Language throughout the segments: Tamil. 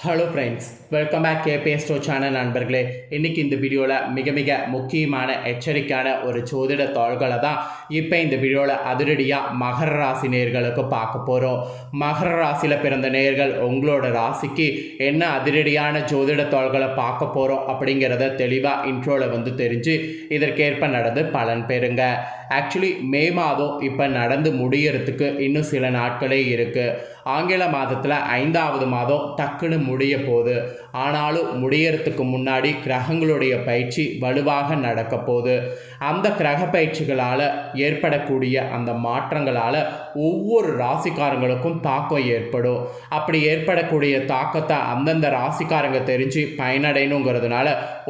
Hello friends, welcome back KPS store channel நண்பர்களே. இன்றைக்கி இந்த வீடியோவில் மிக முக்கியமான எச்சரிக்கையான ஒரு ஜோதிட தாள்களை தான் இப்போ இந்த வீடியோவில் அதிரடியாக மகர ராசி நேயர்களுக்கு பார்க்க போகிறோம். மகர ராசியில் பிறந்த நேயர்கள் உங்களோட ராசிக்கு என்ன அதிரடியான ஜோதிட தாள்களை பார்க்க போகிறோம் அப்படிங்கிறத தெளிவாக இன்ட்ரோவில் தெரிஞ்சு இதற்கேற்ப நடந்து பலன் பெறுங்க. ஆக்சுவலி மே மாதம் இப்போ நடந்து முடியறதுக்கு இன்னும் சில நாட்களே இருக்குது. ஆங்கில மாதத்தில் 5வது மாதம் டக்குன்னு முடிய போகுது. ஆனாலும் முடியறதுக்கு முன்னாடி கிரகங்களுடைய பயிற்சி வலுவாக நடக்க போகுது. அந்த கிரக பயிற்சிகளால் ஏற்படக்கூடிய அந்த மாற்றங்களால் ஒவ்வொரு ராசிக்காரங்களுக்கும் தாக்கம் ஏற்படும். அப்படி ஏற்படக்கூடிய தாக்கத்தை அந்தந்த ராசிக்காரங்க தெரிஞ்சு பயனடையணுங்கிறதுனால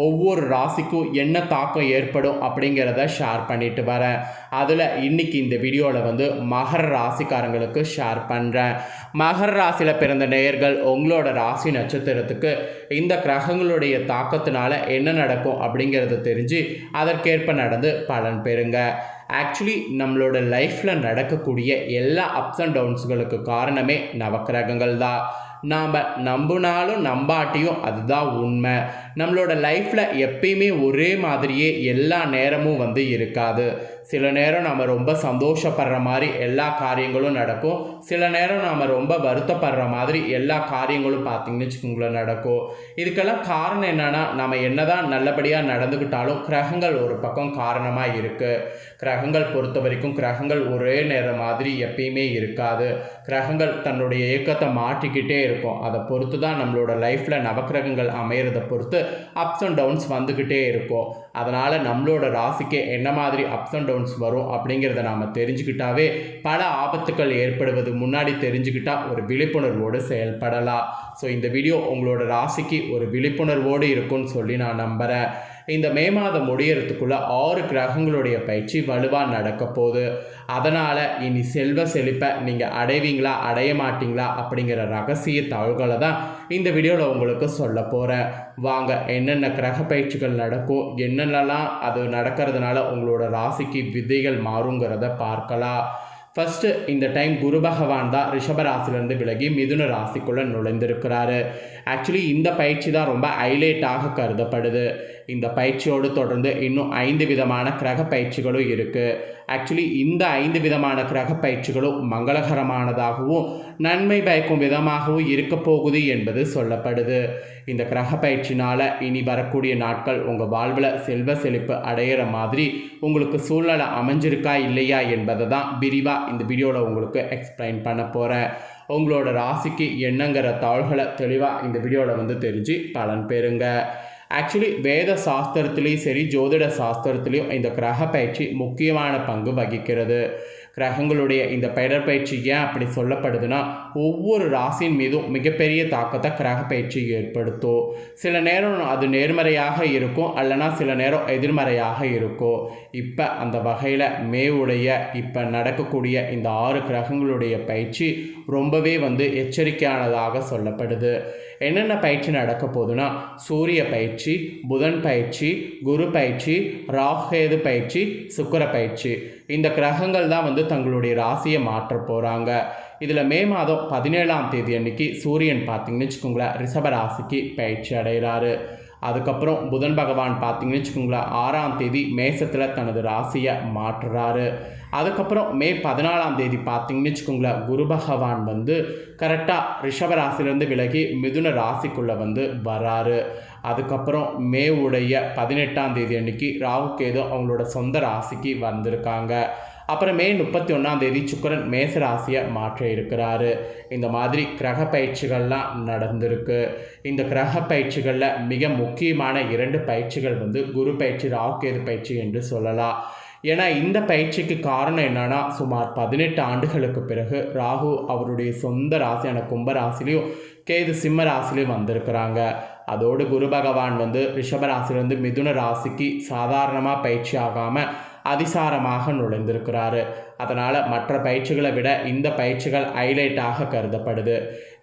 ஒவ்வொரு ராசிக்கும் என்ன தாக்கம் ஏற்படும் அப்படிங்கிறத ஷேர் பண்ணிட்டு வரேன். அதில் இன்றைக்கி இந்த வீடியோவில் மகர ராசிக்காரங்களுக்கு ஷேர் பண்ணுறேன். மகர ராசியில் பிறந்த நேயர்கள் உங்களோட ராசி நட்சத்திரத்துக்கு இந்த கிரகங்களுடைய தாக்கத்தினால என்ன நடக்கும் அப்படிங்கிறத தெரிஞ்சு அதற்கேற்ப நடந்து பலன் பெறுங்க. ஆக்சுவலி நம்மளோட லைஃப்பில் நடக்கக்கூடிய எல்லா அப்ஸ் அண்ட் டவுன்ஸுகளுக்கு காரணமே நவக்கிரகங்கள் தான். நாம் நம்பினாலும் நம்பாட்டியும் அதுதான் உண்மை. நம்மளோட லைஃப்பில் எப்பயுமே ஒரே மாதிரியே எல்லா நேரமும் இருக்காது. சில நேரம் நம்ம ரொம்ப சந்தோஷப்படுற மாதிரி எல்லா காரியங்களும் நடக்கும். சில நேரம் நாம் ரொம்ப வருத்தப்படுற மாதிரி எல்லா காரியங்களும் பார்த்திங்கன்னு வச்சுக்கோங்களேன் நடக்கும். இதுக்கெல்லாம் காரணம் என்னென்னா, நம்ம என்னதான் நல்லபடியாக நடந்துக்கிட்டாலும் கிரகங்கள் ஒரு பக்கம் காரணமாக இருக்குது. கிரகங்கள் பொறுத்த வரைக்கும் கிரகங்கள் ஒரே நேரம் மாதிரி எப்பயுமே இருக்காது. கிரகங்கள் தன்னுடைய இயக்கத்தை மாற்றிக்கிட்டே இருக்கும். அதை பொறுத்து தான் நம்மளோட லைஃப்பில் நவக்கிரகங்கள் அமையிறதை பொறுத்து அப்ஸ் அண்ட் டவுன்ஸ் வந்துக்கிட்டே இருக்கும். அதனால் நம்மளோட ராசிக்கு என்ன மாதிரி அப்ஸ் அண்ட் டவுன்ஸ் வரும் அப்படிங்கிறத நாம் தெரிஞ்சுக்கிட்டாவே பல ஆபத்துக்கள் ஏற்படுவது முன்னாடி தெரிஞ்சுக்கிட்டா ஒரு விழிப்புணர்வோடு செயல்படலாம். ஸோ இந்த வீடியோ உங்களோட ராசிக்கு ஒரு விழிப்புணர்வோடு இருக்கும்னு சொல்லி நான் நம்புகிறேன். இந்த மே மாதம் முடியறதுக்குள்ளே 6 கிரகங்களுடைய பயிற்சி வலுவாக நடக்க போகுது. அதனால் இனி செல்வ செழிப்பை நீங்கள் அடைவீங்களா அடைய மாட்டீங்களா அப்படிங்கிற ரகசிய தகவல்களை தான் இந்த வீடியோவில் உங்களுக்கு சொல்ல போகிறேன். வாங்க, என்னென்ன கிரக பயிற்சிகள் நடக்கும், என்னென்னலாம் அது நடக்கிறதுனால உங்களோட ராசிக்கு விதைகள் மாறுங்கிறத பார்க்கலாம். ஃபஸ்ட்டு இந்த டைம் குரு பகவான் தான் ரிஷப ராசிலேருந்து விலகி மிதுன ராசிக்குள்ளே நுழைந்திருக்கிறாரு. ஆக்சுவலி இந்த பயிற்சி தான் ரொம்ப ஹைலைட்டாக கருதப்படுது. இந்த பயிற்சியோடு தொடர்ந்து இன்னும் 5 விதமான கிரக பயிற்சிகளும் இருக்குது. ஆக்சுவலி இந்த 5 விதமான கிரக பயிற்சிகளும் மங்களகரமானதாகவும் நன்மை பயக்கும் விதமாகவும் இருக்க போகுது என்பது சொல்லப்படுது. இந்த கிரக பயிற்சினால் இனி வரக்கூடிய நாட்கள் உங்கள் வாழ்வில் செல்வ செழிப்பு அடையிற மாதிரி உங்களுக்கு சூழ்நிலை அமைஞ்சிருக்கா இல்லையா என்பதை தான் விரிவாக இந்த வீடியோவில் உங்களுக்கு எக்ஸ்பிளைன் பண்ண போகிறேன். உங்களோட ராசிக்கு என்னங்கிற தாள்களை தெளிவாக இந்த வீடியோவில் தெரிஞ்சு பலன் பெறுங்க. ஆக்சுவலி வேத சாஸ்திரத்துலேயும் சரி, ஜோதிட சாஸ்திரத்துலேயும் இந்த கிரக பயிற்சி முக்கியமான பங்கு வகிக்கிறது. கிரகங்களுடைய இந்த பெயர்பயிற்சி ஏன் அப்படி சொல்லப்படுதுன்னா, ஒவ்வொரு ராசியின் மீதும் மிகப்பெரிய தாக்கத்தை கிரக பயிற்சி ஏற்படுத்தும். சில நேரம் அது நேர்மறையாக இருக்கும், அல்லனா சில நேரம் எதிர்மறையாக இருக்கும். இப்போ அந்த வகையில் மேவுடைய இப்போ நடக்கக்கூடிய இந்த 6 கிரகங்களுடைய பயிற்சி ரொம்பவே எச்சரிக்கையானதாக சொல்லப்படுது. என்னென்ன பயிற்சி நடக்க போகுதுன்னா, சூரிய பயிற்சி, புதன் பயிற்சி, குரு பயிற்சி, ராகுகேது பயிற்சி, சுக்கிர பயிற்சி. இந்த கிரகங்கள் தான் தங்களுடைய ராசியை மாற்ற போகிறாங்க. இதில் மே மாதம் 17ஆம் தேதி அன்னைக்கு சூரியன் பார்த்திங்கன்னு வச்சுக்கோங்களேன் ரிஷப ராசிக்கு பயிற்சி அடைகிறாரு. அதுக்கப்புறம் புதன் பகவான் பார்த்திங்கன்னு வச்சுக்கோங்களேன் 6ஆம் தேதி மேசத்தில் தனது ராசியை மாற்றுறாரு. அதுக்கப்புறம் மே 14ஆம் தேதி பார்த்திங்கன்னு வச்சுக்கோங்களேன் குரு பகவான் கரெக்டாக ரிஷப ராசிலேருந்து விலகி மிதுன ராசிக்குள்ளே வராரு. அதுக்கப்புறம் மே 18ஆம் தேதி அன்னைக்கு ராகு கேது அவங்களோட சொந்த ராசிக்கு வந்திருக்காங்க. அப்புறம் மே 31ஆம் தேதி சுக்கிரன் மேச ராசியை மாற்ற இருக்கிறாரு. இந்த மாதிரி கிரக பயிற்சிகள்லாம் நடந்திருக்கு. இந்த கிரக பயிற்சிகளில் மிக முக்கியமான 2 பயிற்சிகள் குரு பயிற்சி, ராகுகேது பயிற்சி என்று சொல்லலாம். ஏன்னா இந்த பயிற்சிக்கு காரணம் என்னன்னா, சுமார் 18 ஆண்டுகளுக்கு பிறகு ராகு அவருடைய சொந்த ராசியான கும்ப ராசிலையும் கேது சிம்ம ராசிலையும் வந்திருக்கிறாங்க. அதோடு குரு பகவான் ரிஷப ராசிலேருந்து மிதுன ராசிக்கு சாதாரணமாக பயிற்சி ஆகாமல் அதிசாரமாக நுழைந்திருக்கிறாரு. அதனால் மற்ற பயிற்சிகளை விட இந்த பயிற்சிகள் ஹைலைட்டாக கருதப்படுது.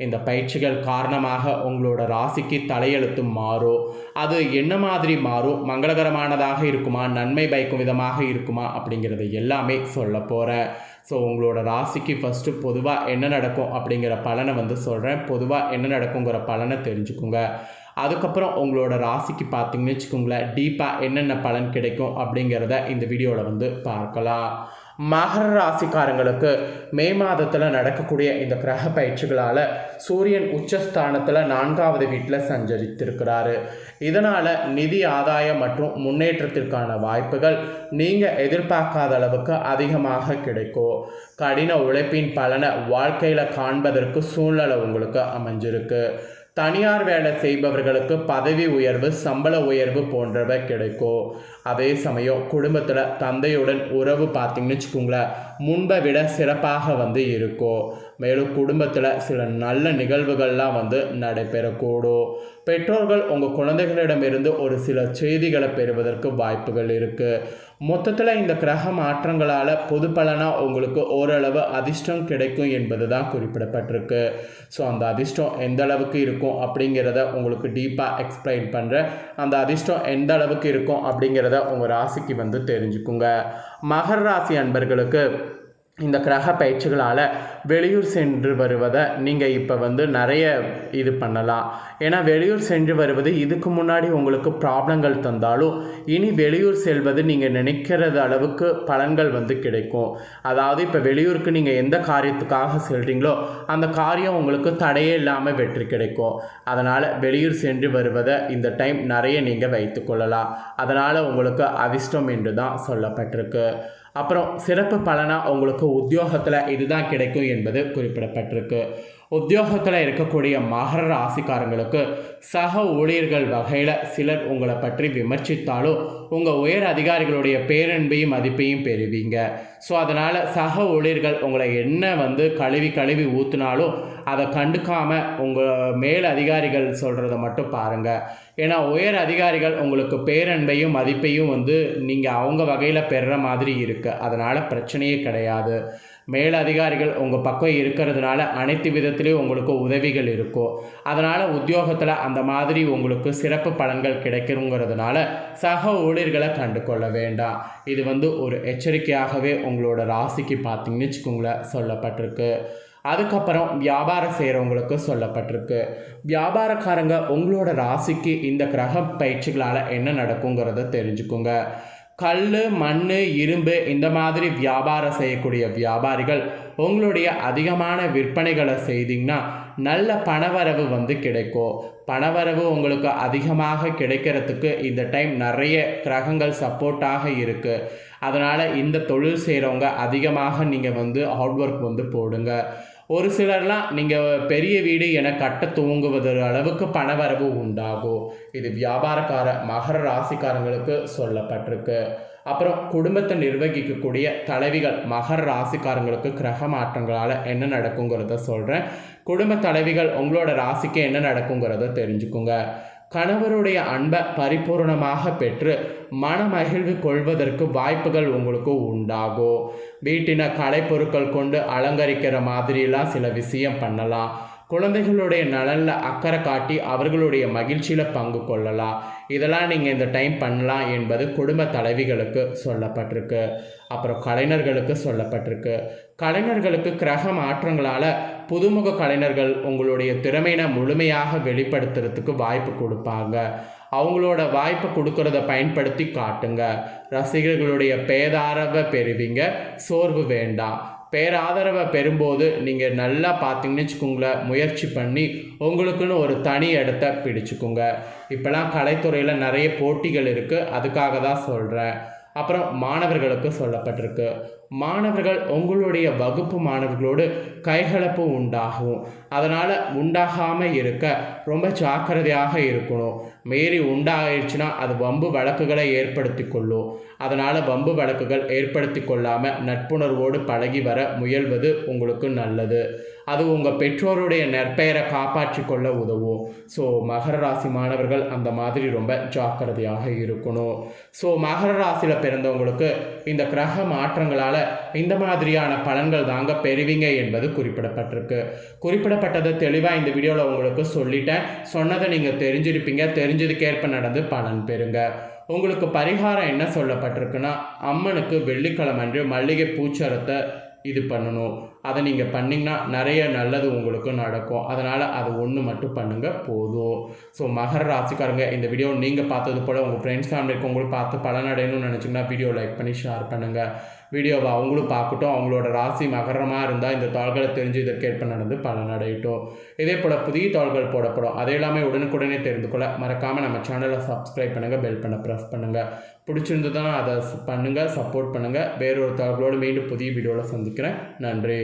இந்த பயிற்சிகள் காரணமாக உங்களோட ராசிக்கு தலையெழுத்து மாறும். அது என்ன மாதிரி மாறும், மங்களகரமானதாக இருக்குமா, நன்மை பயக்கும் விதமாக இருக்குமா அப்படிங்கிறது எல்லாமே சொல்ல போகிறேன். ஸோ உங்களோட ராசிக்கு ஃபஸ்ட்டு பொதுவாக என்ன நடக்கும் அப்படிங்கிற பலனை வந்து சொல்கிறேன். பொதுவாக என்ன நடக்குங்கிற பலனை தெரிஞ்சுக்குங்க. அதுக்கப்புறம் உங்களோட ராசிக்கு பார்த்தீங்கன்னு வச்சுக்கோங்களேன், டீப்பாக என்னென்ன பலன் கிடைக்கும் அப்படிங்கிறத இந்த வீடியோவில் வந்து பார்க்கலாம். மகர ராசிக்காரங்களுக்கு மே மாதத்தில் நடக்கக்கூடிய இந்த கிரக பயிற்சிகளால் சூரியன் உச்சஸ்தானத்தில் 4வது வீட்டில் சஞ்சரித்திருக்கிறாரு. இதனால் நிதி ஆதாயம் மற்றும் முன்னேற்றத்திற்கான வாய்ப்புகள் நீங்கள் எதிர்பார்க்காத அளவுக்கு அதிகமாக கிடைக்கும். கடின உழைப்பின் பலனை வாழ்க்கையில் காண்பதற்கு சூழ்நிலை உங்களுக்கு அமைஞ்சிருக்கு. தனியார் வேலை செய்பவர்களுக்கு பதவி உயர்வு, சம்பள உயர்வு போன்றவை கிடைக்கும். அதே சமயம் குடும்பத்தில் தந்தையுடன் உறவு பார்த்திங்கன்னு வச்சுக்கோங்களேன், முன்பை விட சிறப்பாக வந்து இருக்கும். மேலும் குடும்பத்தில் சில நல்ல நிகழ்வுகள்லாம் வந்து நடைபெறக்கூடும். பெற்றோர்கள் உங்கள் குழந்தைகளிடமிருந்து ஒரு சில செய்திகளை பெறுவதற்கு வாய்ப்புகள் இருக்குது. மொத்தத்தில் இந்த கிரக மாற்றங்களால் பொது பலனாக உங்களுக்கு ஓரளவு அதிர்ஷ்டம் கிடைக்கும் என்பது தான் குறிப்பிடப்பட்டிருக்கு. ஸோ அந்த அதிர்ஷ்டம் எந்த அளவுக்கு இருக்கும் அப்படிங்கிறத உங்களுக்கு டீப்பாக எக்ஸ்பிளைன் பண்ணுறேன். அந்த அதிர்ஷ்டம் எந்த அளவுக்கு இருக்கும் அப்படிங்கிறத உங்கள் ராசிக்கு வந்து தெரிஞ்சுக்குங்க. மகர ராசி அன்பர்களுக்கு இந்த கிரக பயிற்சிகளால் வெளியூர் சென்று வருவதை நீங்கள் இப்போ வந்து நிறைய இது பண்ணலாம். ஏன்னா வெளியூர் சென்று வருவது இதுக்கு முன்னாடி உங்களுக்கு ப்ராப்ளங்கள் தந்தாலும் இனி வெளியூர் செல்வது நீங்கள் நினைக்கிறது அளவுக்கு பலன்கள் வந்து கிடைக்கும். அதாவது இப்போ வெளியூருக்கு நீங்கள் எந்த காரியத்துக்காக செல்கிறீங்களோ அந்த காரியம் உங்களுக்கு தடையே இல்லாமல் வெற்றி கிடைக்கும். அதனால் வெளியூர் சென்று வருவதை இந்த டைம் நிறைய நீங்கள் வைத்துக்கொள்ளலாம். அதனால் உங்களுக்கு அதிர்ஷ்டம் என்று தான் சொல்லப்பட்டிருக்கு. அப்புறம் சிறப்பு பலனாக உங்களுக்கு உத்தியோகத்தில் இதுதான் கிடைக்கும் என்பது குறிப்பிடப்பட்டிருக்கு. உத்தியோகத்தில் இருக்கக்கூடிய மகர ராசிக்காரங்களுக்கு சக ஊழியர்கள் வகையில் சிலர் உங்களை பற்றி விமர்சித்தாலும் உங்கள் உயர் அதிகாரிகளுடைய பேரன்பையும் மதிப்பையும் பெறுவீங்க. ஸோ அதனால் சக ஊழியர்கள் உங்களை என்ன வந்து கழுவி ஊற்றினாலும் அதை கண்டுக்காமல் உங்கள் மேல் அதிகாரிகள் சொல்கிறத மட்டும் பாருங்கள். ஏன்னா உயர் அதிகாரிகள் உங்களுக்கு பேரன்பையும் மதிப்பையும் வந்து நீங்கள் அவங்க வகையில் பெறுற மாதிரி இருக்குது. அதனால் பிரச்சனையே கிடையாது. மேல் அதிகாரிகள் உங்கள் பக்கம் இருக்கிறதுனால அனைத்து விதத்திலையும் உங்களுக்கு உதவிகள் இருக்கும். அதனால் உத்தியோகத்தில் அந்த மாதிரி உங்களுக்கு சிறப்பு பலன்கள் கிடைக்கணுங்கிறதுனால சக ஊழியர்களை கண்டு கொள்ள வேண்டாம். இது வந்து ஒரு எச்சரிக்கையாகவே உங்களோட ராசிக்கு பார்த்தீங்கன்னு வச்சுக்கோங்களேன் சொல்லப்பட்டிருக்கு. அதுக்கப்புறம் வியாபாரம் செய்கிறவங்களுக்கு சொல்லப்பட்டிருக்கு. வியாபாரக்காரங்க உங்களோட ராசிக்கு இந்த கிரக பயிற்சிகளால் என்ன நடக்குங்கிறத தெரிஞ்சுக்குங்க. கல், மண், இரும்பு இந்த மாதிரி வியாபாரம் செய்யக்கூடிய வியாபாரிகள் உங்களுடைய அதிகமான விற்பனைகளை செய்தீங்கன்னா நல்ல பணவரவு வந்து கிடைக்கும். பணவரவு உங்களுக்கு அதிகமாக கிடைக்கிறதுக்கு இந்த டைம் நிறைய கிரகங்கள் சப்போர்ட்டாக இருக்குது. அதனால் இந்த தொழில் செய்கிறவங்க அதிகமாக நீங்கள் வந்து ஹார்ட் ஒர்க் வந்து போடுங்க. ஒரு சிலர்லாம் நீங்கள் பெரிய வீடு என கட்ட துவங்குவது அளவுக்கு பணவரவு உண்டாகும். இது வியாபாரக்கார மகர ராசிக்காரங்களுக்கு சொல்லப்பட்டிருக்கு. அப்புறம் குடும்பத்தை நிர்வகிக்கக்கூடிய தலைவிகள் மகர ராசிக்காரங்களுக்கு கிரக மாற்றங்களால் என்ன நடக்குங்கிறத சொல்கிறேன். குடும்ப தலைவிகள் உங்களோட ராசிக்கு என்ன நடக்குங்கிறத தெரிஞ்சுக்குங்க. கணவருடைய அன்பை பரிபூர்ணமாக பெற்று மனமகிழ்வு கொள்வதற்கு வாய்ப்புகள் உங்களுக்கு உண்டாகும். வீட்டின கலைப்பொருட்கள் கொண்டு அலங்கரிக்கிற மாதிரிலாம் சில விஷயம் பண்ணலாம். குழந்தைகளுடைய நலனில் அக்கறை காட்டி அவர்களுடைய மகிழ்ச்சியில் பங்கு கொள்ளலாம். இதெல்லாம் நீங்கள் இந்த டைம் பண்ணலாம் என்பது குடும்ப தலைவிகளுக்கு சொல்லப்பட்டிருக்கு. அப்புறம் கலைஞர்களுக்கு சொல்லப்பட்டிருக்கு. கலைஞர்களுக்கு கிரக மாற்றங்களால் புதுமுக கலைஞர்கள் உங்களுடைய திறமையை முழுமையாக வெளிப்படுத்துறதுக்கு வாய்ப்பு கொடுப்பாங்க. அவங்களோட வாய்ப்பை கொடுக்கறத பயன்படுத்தி காட்டுங்க. ரசிகர்களுடைய பேராதரவை பெறுவீங்க. சோர்வு வேண்டாம். பேராதரவை பெறும்போது நீங்கள் நல்லா பார்த்தீங்கன்னு வச்சுக்கோங்களேன், முயற்சி பண்ணி உங்களுக்குன்னு ஒரு தனி இடத்த பிடிச்சிக்கோங்க. இப்போலாம் கலைத்துறையில் நிறைய போட்டிகள் இருக்குது, அதுக்காக தான் சொல்கிறேன். அப்புறம் மாணவர்களுக்கு சொல்லப்பட்டிருக்கு. மாணவர்கள் உங்களுடைய வகுப்பு மாணவர்களோடு கைகலப்பு உண்டாகும். அதனால் உண்டாகாமல் இருக்க ரொம்ப ஜாக்கிரதையாக இருக்கணும். மீறி உண்டாகிடுச்சுன்னா அது வம்பு வழக்குகளை ஏற்படுத்தி கொள்ளும். அதனால் வம்பு வழக்குகள் ஏற்படுத்தி கொள்ளாமல் நட்புணர்வோடு பழகி வர முயல்வது உங்களுக்கு நல்லது. அது உங்கள் பெற்றோருடைய நற்பெயரை காப்பாற்றி கொள்ள உதவும். ஸோ மகர ராசி மாணவர்கள் அந்த மாதிரி ரொம்ப ஜாக்கிரதையாக இருக்கணும். ஸோ மகர ராசியில் பிறந்தவங்களுக்கு இந்த கிரக மாற்றங்களால் இந்த மாதிரியான பலன்கள் தாங்க பெறுவீங்க என்பது குறிப்பிடப்பட்டிருக்கு. குறிப்பிடப்பட்டதை தெளிவாக இந்த வீடியோவில் உங்களுக்கு சொல்லிட்டேன். சொன்னதை நீங்கள் தெரிஞ்சிருப்பீங்க. தெரிஞ்சதுக்கேற்ப நடந்து பலன் பெறுங்க. உங்களுக்கு பரிகாரம் என்ன சொல்லப்பட்டிருக்குன்னா, அம்மனுக்கு வெள்ளிக்கிழமை அன்று மல்லிகை பூச்சரத்தை இது பண்ணணும். அதை நீங்கள் பண்ணிங்கன்னா நிறைய நல்லது உங்களுக்கு நடக்கும். அதனால் அது ஒன்று மட்டும் பண்ணுங்கள் போதும். ஸோ மகர ராசிக்காரங்க, இந்த வீடியோ நீங்கள் பார்த்தது போல் உங்கள் ஃப்ரெண்ட்ஸ் ஃபேமிலிக்கு உங்களுக்கு பார்த்து பலனடையணும்னு நினச்சிங்கன்னா வீடியோ லைக் பண்ணி ஷேர் பண்ணுங்கள். வீடியோவை அவங்களும் பார்க்கட்டும். அவங்களோட ராசி மகரமாக இருந்தால் இந்த தாள்களை தெரிஞ்சு இதற்கேற்ப நடந்து பலனடையட்டும். இதே போல் புதிய தாள்கள் போடப்படும். அதை எல்லாமே உடனுக்குடனே தெரிந்து கொள்ள மறக்காமல் நம்ம சேனலை சப்ஸ்கிரைப் பண்ணுங்கள், பெல் பண்ண ப்ரெஸ் பண்ணுங்கள். பிடிச்சிருந்ததுன்னா அதை பண்ணுங்கள், சப்போர்ட் பண்ணுங்கள். வேறொரு தாள்களோடு மீண்டும் புதிய வீடியோவில் சந்திக்கிறேன். நன்றி.